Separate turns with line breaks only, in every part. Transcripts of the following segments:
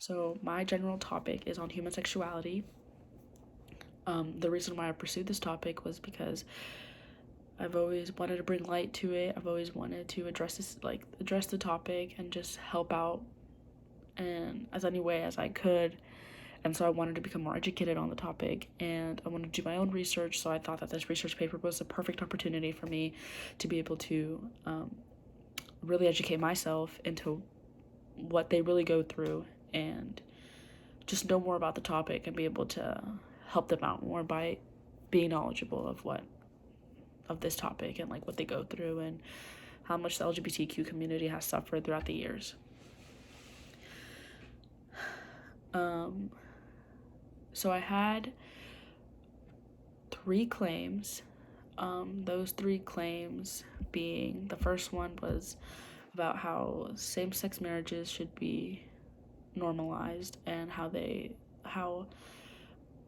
So my general topic is on human sexuality. The reason why I pursued this topic was because I've always wanted to bring light to it. I've always wanted to address the topic and just help out in as any way as I could. And so I wanted to become more educated on the topic, and I wanted to do my own research. So I thought that this research paper was a perfect opportunity for me to be able to really educate myself into what they really go through and just know more about the topic and be able to help them out more by being knowledgeable of this topic and like what they go through and how much the LGBTQ community has suffered throughout the years. So I had 3 claims. Those 3 claims being, the first one was about how same-sex marriages should be normalized and how the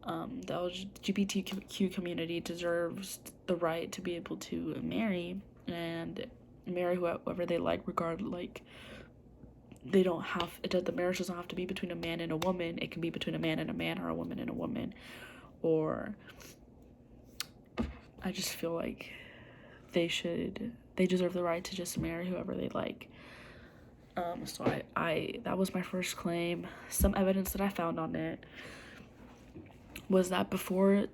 LGBTQ community deserves the right to be able to marry and marry whoever they like, the marriage doesn't have to be between a man and a woman. It can be between a man and a man or a woman and a woman. Or I just feel like they deserve the right to just marry whoever they like. So that was my first claim. Some evidence that I found on it was that before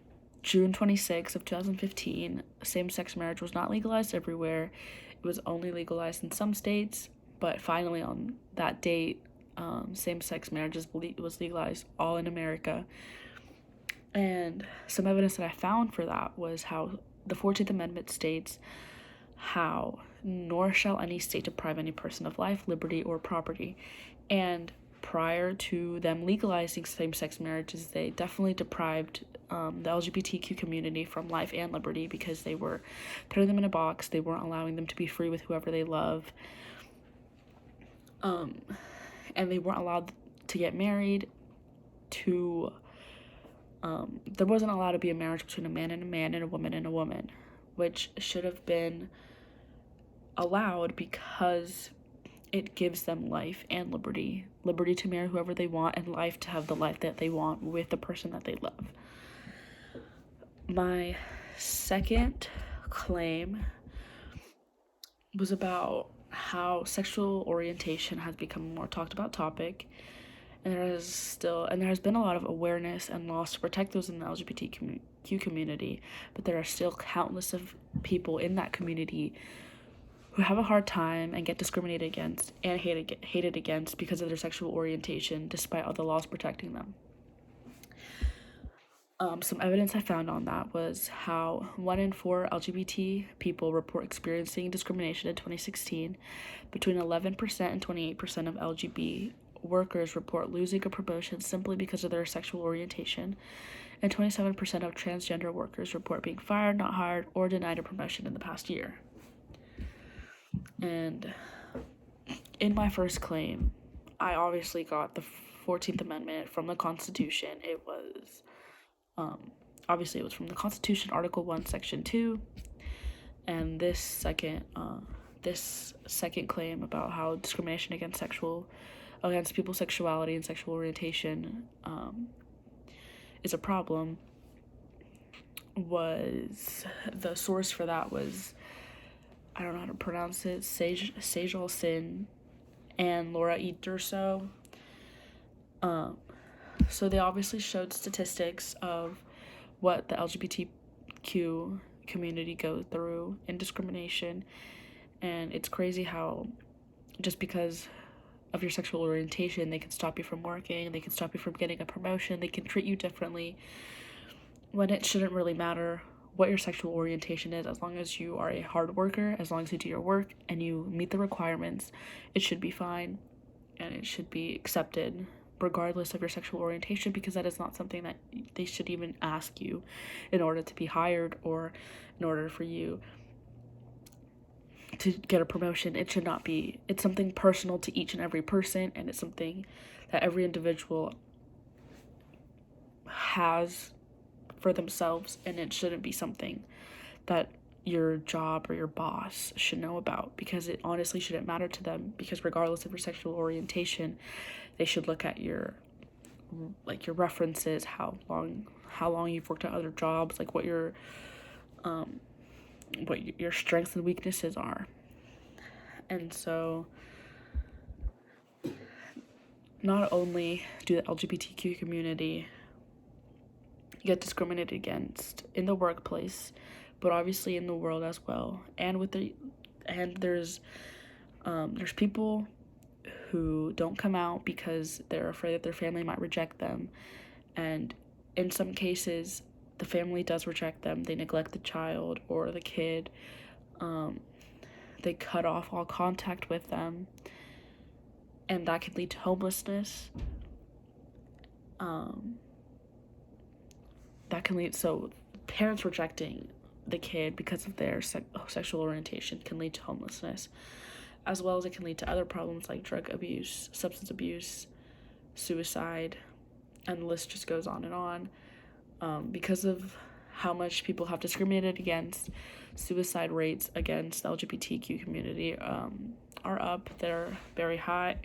June 26th of 2015, same-sex marriage was not legalized everywhere. It was only legalized in some states, but finally on that date, same-sex marriage was legalized all in America. And some evidence that I found for that was how the 14th Amendment states how nor shall any state deprive any person of life, liberty, or property. And prior to them legalizing same-sex marriages, they definitely deprived the LGBTQ community from life and liberty because they were putting them in a box. They weren't allowing them to be free with whoever they love. And they weren't allowed to get married to... there wasn't allowed to be a marriage between a man and a woman and a woman, which should have been allowed because it gives them life and liberty to marry whoever they want, and life to have the life that they want with the person that they love. My second claim was about how sexual orientation has become a more talked about topic, and there has been a lot of awareness and laws to protect those in the LGBTQ community, but there are still countless of people in that community who have a hard time and get discriminated against and hated against because of their sexual orientation, despite all the laws protecting them. Some evidence I found on that was how 1 in 4 LGBT people report experiencing discrimination in 2016. Between 11% and 28% of LGBT workers report losing a promotion simply because of their sexual orientation, and 27% of transgender workers report being fired, not hired, or denied a promotion in the past year. And in my first claim, I obviously got the 14th Amendment from the Constitution. It was, obviously it was from the Constitution, Article 1, Section 2, and this second claim about how discrimination against people's sexuality and sexual orientation is a problem, was, the source for that was, I don't know how to pronounce it, Sejal Sin and Laura E. Durso. So they obviously showed statistics of what the LGBTQ community goes through in discrimination, and it's crazy how just because of your sexual orientation, they can stop you from working, they can stop you from getting a promotion, they can treat you differently, when it shouldn't really matter what your sexual orientation is. As long as you are a hard worker, as long as you do your work and you meet the requirements, it should be fine and it should be accepted regardless of your sexual orientation, because that is not something that they should even ask you in order to be hired or in order for you to get a promotion. It should not be. It's something personal to each and every person, and it's something that every individual has for themselves, and it shouldn't be something that your job or your boss should know about, because it honestly shouldn't matter to them, because regardless of your sexual orientation, they should look at your references, how long you've worked at other jobs, like what your strengths and weaknesses are. And so not only do the LGBTQ community get discriminated against in the workplace, but obviously in the world as well. And there's people who don't come out because they're afraid that their family might reject them. And in some cases, the family does reject them. They neglect the child or the kid. They cut off all contact with them. And that can lead to homelessness. So parents rejecting the kid because of their sexual orientation can lead to homelessness, as well as it can lead to other problems like drug abuse, substance abuse, suicide, and the list just goes on and on. Because of how much people have discriminated against, suicide rates against the LGBTQ community are up. They're very high.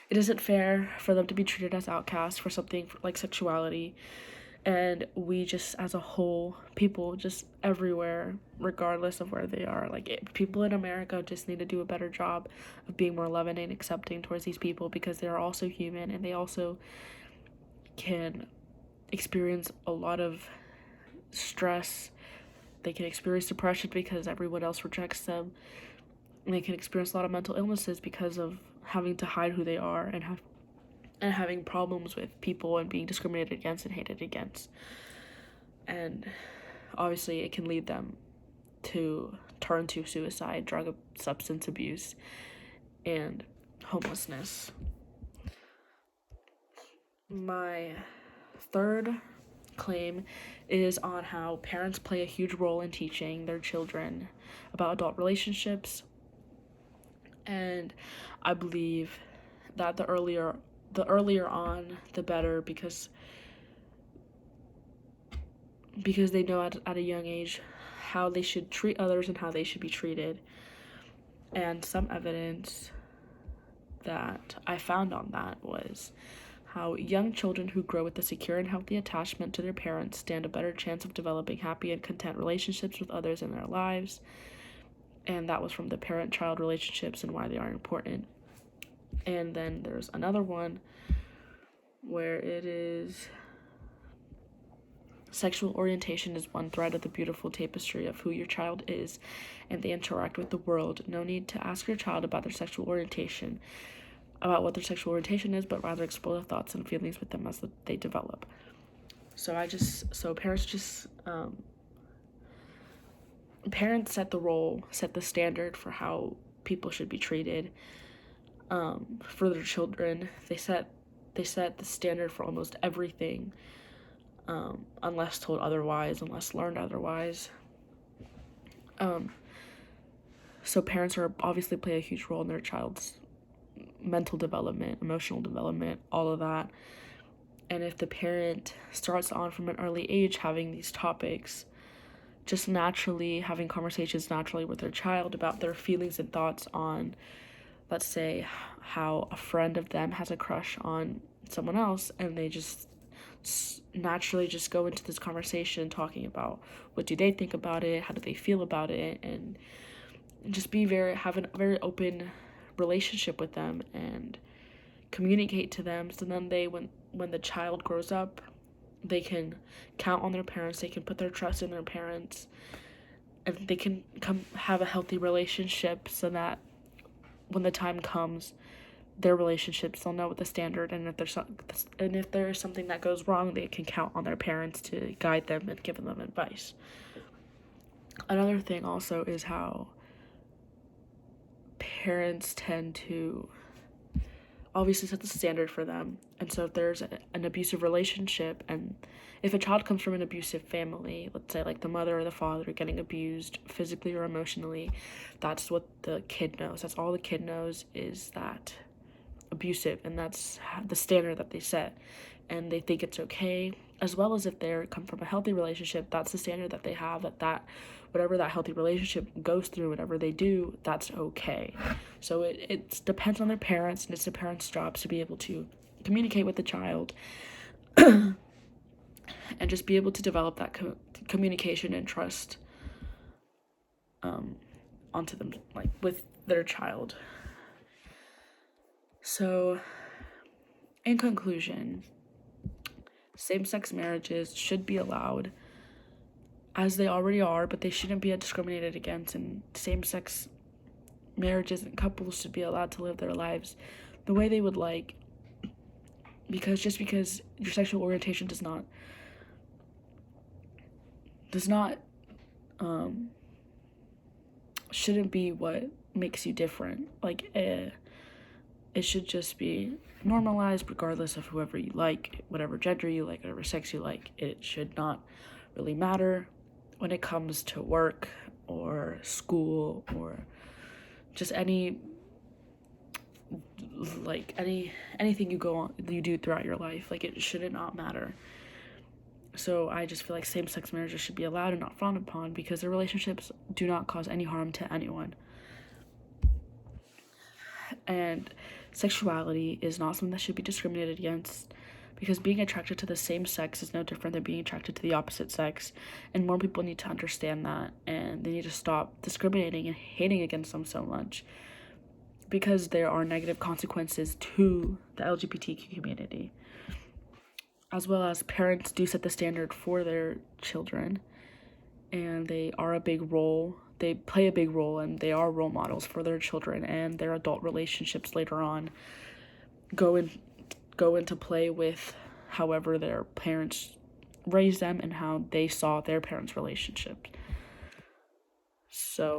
It isn't fair for them to be treated as outcasts for something like sexuality. And we just, as a whole, people just everywhere, regardless of where they are, people in America just need to do a better job of being more loving and accepting towards these people, because they are also human, and they also can experience a lot of stress. They can experience depression because everyone else rejects them, and they can experience a lot of mental illnesses because of having to hide who they are and having problems with people and being discriminated against and hated against. And obviously it can lead them to turn to suicide, drug, substance abuse, and homelessness. My third claim is on how parents play a huge role in teaching their children about adult relationships. And I believe that the earlier on, the better, because they know at a young age how they should treat others and how they should be treated. And some evidence that I found on that was how young children who grow with a secure and healthy attachment to their parents stand a better chance of developing happy and content relationships with others in their lives. And that was from the parent-child relationships and why they are important. And then there's another one where it is sexual orientation is one thread of the beautiful tapestry of who your child is, and they interact with the world. No need to ask your child about what their sexual orientation is, but rather explore the thoughts and feelings with them as they develop. Parents set the standard for how people should be treated for their children. They set the standard for almost everything, unless told otherwise, unless learned otherwise. So parents are obviously play a huge role in their child's mental development, emotional development, all of that. And if the parent starts on from an early age having these topics, just naturally having conversations naturally with their child about their feelings and thoughts on, let's say, how a friend of them has a crush on someone else, and they just naturally just go into this conversation talking about what do they think about it, how do they feel about it, and just have a very open relationship with them and communicate to them, so then when the child grows up, they can count on their parents, they can put their trust in their parents, and they can have a healthy relationship, so that when the time comes, their relationships, they'll know what the standard, and if there's something that goes wrong, they can count on their parents to guide them and give them advice. Another thing also is how parents tend to obviously set the standard for them. And so if there's an abusive relationship, and if a child comes from an abusive family, let's say like the mother or the father getting abused physically or emotionally, that's what the kid knows. That's all the kid knows, is that abusive, and that's the standard that they set, and they think it's okay. as well as if they come from a healthy relationship, that's the standard that they have, that whatever that healthy relationship goes through, whatever they do, that's okay. So it depends on their parents, and it's the parents' jobs to be able to communicate with the child and just be able to develop that communication and trust onto them, like with their child. So in conclusion, same-sex marriages should be allowed, as they already are, but they shouldn't be discriminated against, and same-sex marriages and couples should be allowed to live their lives the way they would like, because just because your sexual orientation does not shouldn't be what makes you different. Like, it should just be normalized regardless of whoever you like, whatever gender you like, whatever sex you like. It should not really matter when it comes to work or school or just anything you do throughout your life. Like, it should not matter. So I just feel like same-sex marriages should be allowed and not frowned upon, because their relationships do not cause any harm to anyone. And sexuality is not something that should be discriminated against, because being attracted to the same sex is no different than being attracted to the opposite sex, and more people need to understand that, and they need to stop discriminating and hating against them so much, because there are negative consequences to the LGBTQ community. As well as parents do set the standard for their children, and they play a big role, and they are role models for their children, and their adult relationships later on go into play with however their parents raised them and how they saw their parents' relationships. So